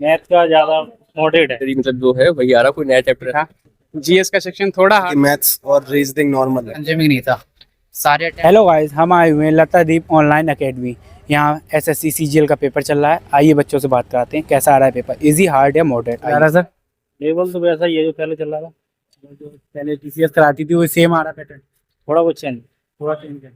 Math का ज्यादा moderate है, मतलब जो है वही आ रहा, कोई नया चैप्टर था। जीएस का सेक्शन थोड़ा हार्ड, मैथ्स और रीजनिंग नॉर्मल है। कंज्यूमिंग नहीं था सारे। हेलो गाइस, हम आए हुए हैं लतादीप ऑनलाइन एकेडमी। यहाँ एसएससी सीजीएल का पेपर चल रहा है। आइए बच्चों से बात कराते हैं कैसा आ रहा है पेपर, इजी हार्ड या मॉडरेट आ रहा है। सर लेवल तो वैसा ही है जो पहले चल रहा था। जो पहले टीसीएस कराती थी वो सेम आ रहा है पैटर्न, थोड़ा कुछ चेंज। थोड़ा चेंज है।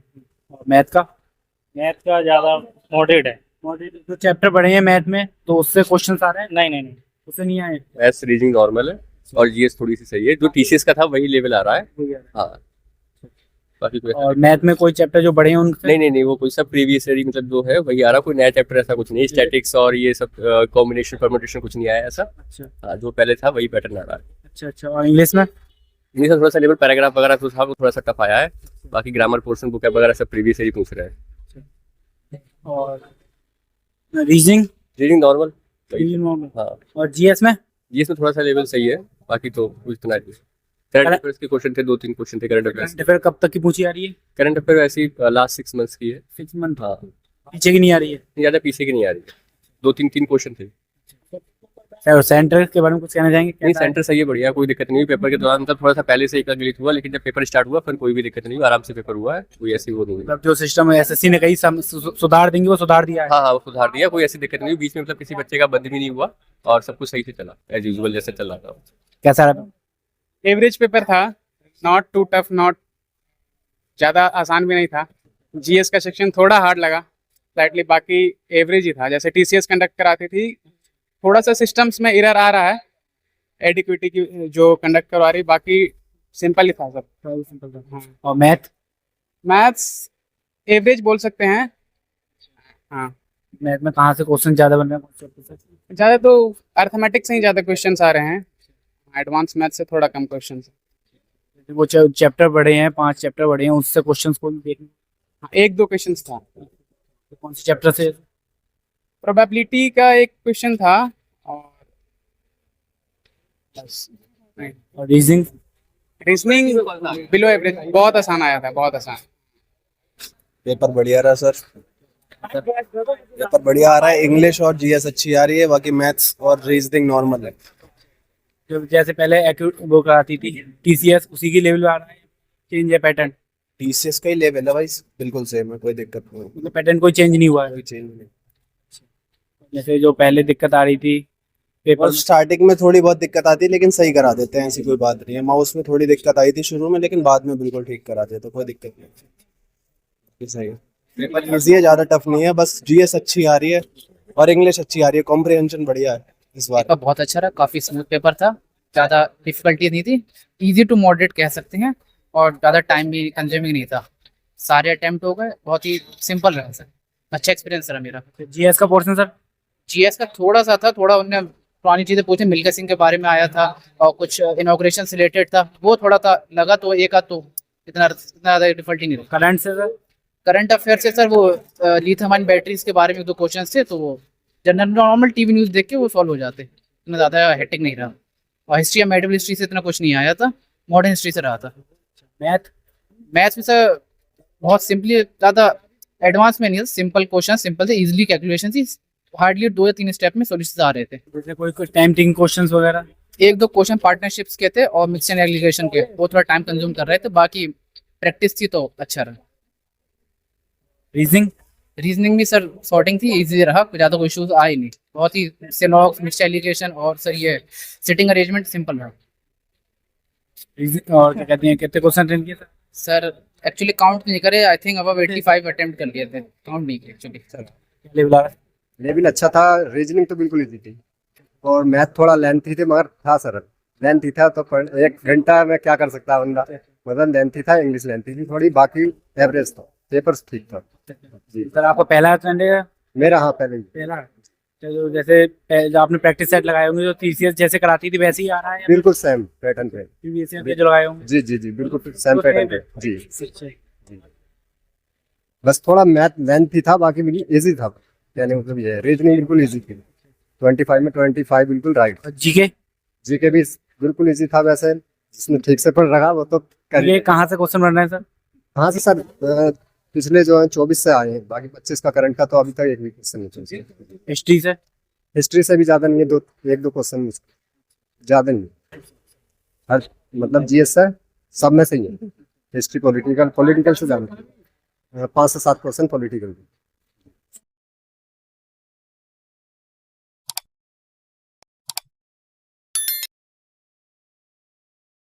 और मैथ का ज्यादा मॉडरेट है। मॉडरेट जो चैप्टर पढ़े हैं मैथ में तो उससे क्वेश्चन आ रहे हैं, नहीं नहीं नहीं, उससे नहीं आए। मैथ्स रीजनिंग नॉर्मल है और जीएस थोड़ी सी सही है। जो टीसीएस का था वही लेवल आ रहा है। हाँ, बाकी कोई और मैथ में कोई चैप्टर जो पढ़े हैं उनसे नहीं, वो कोई सब प्रीवियस ईयर मतलब जो है वही आ रहा, कोई नया चैप्टर ऐसा कुछ नहीं। स्टैटिक्स और ये सब कॉम्बिनेशन परम्यूटेशन कुछ नहीं आया ऐसा। अच्छा हाँ, जो पहले था वही पैटर्न आ रहा है। अच्छा अच्छा। और इंग्लिश में इंग्लिश का थोड़ा सा लेवल पैराग्राफ वगैरह तो था, वो थोड़ा सा टफ आया है। बाकी ग्रामर पोर्शन बुक वगैरह सब प्रीवियस ईयर ही पूछ रहे हैं। और रीजनिंग नॉर्मल। हाँ, और जीएस में जीएस में थोड़ा सा लेवल सही है, बाकी तो कुछ इतना नहीं। करंट अफेयर्स के क्वेश्चन थे, 2-3 क्वेश्चन थे करंट अफेयर्स। करंट अफेयर कब तक की पूछी आ रही है? करंट अफेयर ऐसी लास्ट 6 मंथ्स की है। 6 मंथ हाँ, पीछे की नहीं आ रही है? ज्यादा पीछे की नहीं आ रही है। 2-3 क्वेश्चन थे। और सेंटर के बारे में कुछ कहना चाहेंगे? नहीं, सेंटर सही है, बढ़िया, कोई दिक्कत नहीं हुई पेपर के दौरान। मतलब थोड़ा सा पहले से एक ग्लिच हुआ, लेकिन जब पेपर स्टार्ट हुआ फिर कोई भी दिक्कत नहीं हुई, आराम से पेपर हुआ है, कोई ऐसी वो नहीं हुई। मतलब जो सिस्टम एसएससी ने कही सुधार देंगे वो सुधार दिया है। हाँ, वो सुधार दिया, कोई ऐसी दिक्कत नहीं हुई बीच में, मतलब किसी बच्चे का बंद भी नहीं हुआ और सब कुछ सही से चला एज यूजुअल जैसे चल रहा था। कैसा रहा? एवरेज पेपर था, नॉट टू टफ, नॉट ज़्यादा आसान भी नहीं था। जीएस का सेक्शन थोड़ा हार्ड लगा स्लाइटली, बाकी एवरेज ही था। जैसे टीसीएस कंडक्ट कराती थी, थोड़ा सा सिस्टम्स में एरर आ रहा है एडिक्विटी की जो कंडक्ट करवा रही, बाकी सिंपल ही था सब। सिंपल था। हाँ। और मैथ्स एवरेज बोल सकते हैं। हाँ, मैथ में कहाँ से क्वेश्चन ज्यादा बन रहे हैं? ज़्यादा तो अर्थमेटिक्स से ही ज़्यादा क्वेश्चन आ रहे हैं, एडवांस मैथ से थोड़ा कम क्वेश्चन। वो चैप्टर पढ़े हैं, 5 चैप्टर पढ़े हैं, उससे क्वेश्चंस को देखने। हाँ, 1-2 क्वेश्चन था। तो कौन से चैप्टर से? प्रोबेबिलिटी का एक क्वेश्चन था और और रीजनिंग रीजनिंग बिलो एवरेज, बहुत आसान आया था, बहुत आसान। पेपर बढ़िया रहा सर, पेपर बढ़िया आ रहा है। इंग्लिश और जीएस अच्छी आ रही है, बाकी मैथ्स और रीजनिंग नॉर्मल है। जो जैसे पहले वो कराती थी टीसीएस उसी की लेवल पे आ रहा है, चेंज है पैटर्न? टीसीएस का ही लेवल है भाई, बिल्कुल सेम है, कोई दिक्कत नहीं। मतलब पैटर्न कोई चेंज नहीं हुआ है? कोई चेंज नहीं। जैसे जो पहले दिक्कत आ रही थी पेपर और स्टार्टिंग में थोड़ी बहुत दिक्कत आती है, लेकिन सही करा देते हैं, ऐसी कोई बात नहीं है। माउस में थोड़ी दिक्कत आई थी शुरू में, लेकिन बाद में बिल्कुल ठीक करा देते, तो कोई दिक्कत नहीं है। सही है, पेपर ईजी है, ज्यादा टफ नहीं है। बस जीएस अच्छी आ रही है और इंग्लिश अच्छी आ रही है, कॉम्प्रिहेंशन बढ़िया है इस बार। पेपर बहुत अच्छा रहा, काफी स्मूथ पेपर था, ज़्यादा डिफिकल्टी नहीं थी, इजी टू मॉडरेट कह सकते हैं, और ज़्यादा टाइम भी कंज्यूमिंग नहीं था। सारे अटेम्प्ट हो गए, बहुत ही सिंपल रहा सर, अच्छा एक्सपीरियंस रहा मेरा। जीएस का पोर्शन सर? जीएस का थोड़ा सा था, थोड़ा उनने पुरानी चीज़ें पूछी, मिल्खा सिंह के बारे में आया था और कुछ इनॉग्रेशन से रिलेटेड था, वो थोड़ा सा लगा, तो एक आध तो इतना ज़्यादा डिफिकल्टी नहीं रहा। करंट से सर? करंट अफेयर से सर वो लिथियम आयन बैटरीज के बारे में 2 क्वेश्चन थे, तो वो जनरल नॉर्मल टीवी न्यूज़ देख के वो सॉल्व हो जाते, इतना ज़्यादा हेक्टिक नहीं रहा। और हिस्ट्री या मेडिवल हिस्ट्री से इतना कुछ नहीं आया था, मॉडर्न हिस्ट्री से रहा था। मैथ्स में सर बहुत सिंपली, ज़्यादा एडवांस में नहीं, सिंपल क्वेश्चन, सिंपल थे, इजीली कैलकुलेशन थी, हार्डली 2 या 3 स्टेप में सॉल्यूशन आ रहे थे। जैसे कोई कुछ टाइम टेकिंग क्वेश्चंस वगैरह? 1-2 क्वेश्चन पार्टनरशिप्स के थे और मिक्स एंड एग्रीगेशन के, वो थोड़ा टाइम कंज्यूम कर रहे थे, बाकी प्रैक्टिस थी तो अच्छा रहा। रीजनिंग भी सर सॉर्टिंग थी, इजी रहा, ज़्यादा कोई इशूज आए नहीं, बहुत ही सिनॉक्स, मिक्स एग्रीगेशन और सर ये सिटिंग अरेंजमेंट सिंपल रहा। और क्या कहते हैं, कितने क्वेश्चन अटेंड किए सर एक्चुअली काउंट नहीं करे, आई थिंक अब 85 अटेम्प्ट कर लिए थे, काउंट नहीं किया एक्चुअली सर। लेवल आ रहा है? लेवल अच्छा था, रीजनिंग तो बिल्कुल इजी थी और मैथ थोड़ा लेंथी थे, मगर था सरल। लेंथी था तो 1 घंटा में क्या कर सकता बंदा, मतलब लेंथी था। इंग्लिश लेंथी थी थोड़ी, बाकी एवरेज था, पेपर ठीक था जी। सर आपका पहला अटेंड है? मेरा हाँ, पहले ही। पहला। तो जैसे जो आपने प्रैक्टिस सेट लगाए होंगे, जो टीसीएस जैसे कराती थी वैसे ही आ रहा है? बिल्कुल सेम पैटर्न पे प्रीवियस जो लगाए होंगे? जी जी जी, बिल्कुल सेम पैटर्न पे जी। बस थोड़ा मैथ लेंथी था, बाकी बिल्कुल इजी था, यानी मतलब ये रीजनिंग बिल्कुल इजी थी। 25 में 25 बिल्कुल राइट। जीके भी बिल्कुल इजी था, वैसे जिसने ठीक से पढ़ रखा वो तो ये कहाँ से क्वेश्चन बन रहे हैं सर? हाँ से सर, पिछले जो है 24 से आए हैं, बाकी 25 का करंट का तो अभी तक एक भी क्वेश्चन नहीं। हिस्ट्री से? हिस्ट्री से भी ज़्यादा नहीं है, दो एक दो क्वेश्चन ज़्यादा नहीं, हर मतलब जीएस है सब में सही है। हिस्ट्री पॉलिटिकल से ज़्यादा 5 से 7 क्वेश्चन पॉलिटिकल।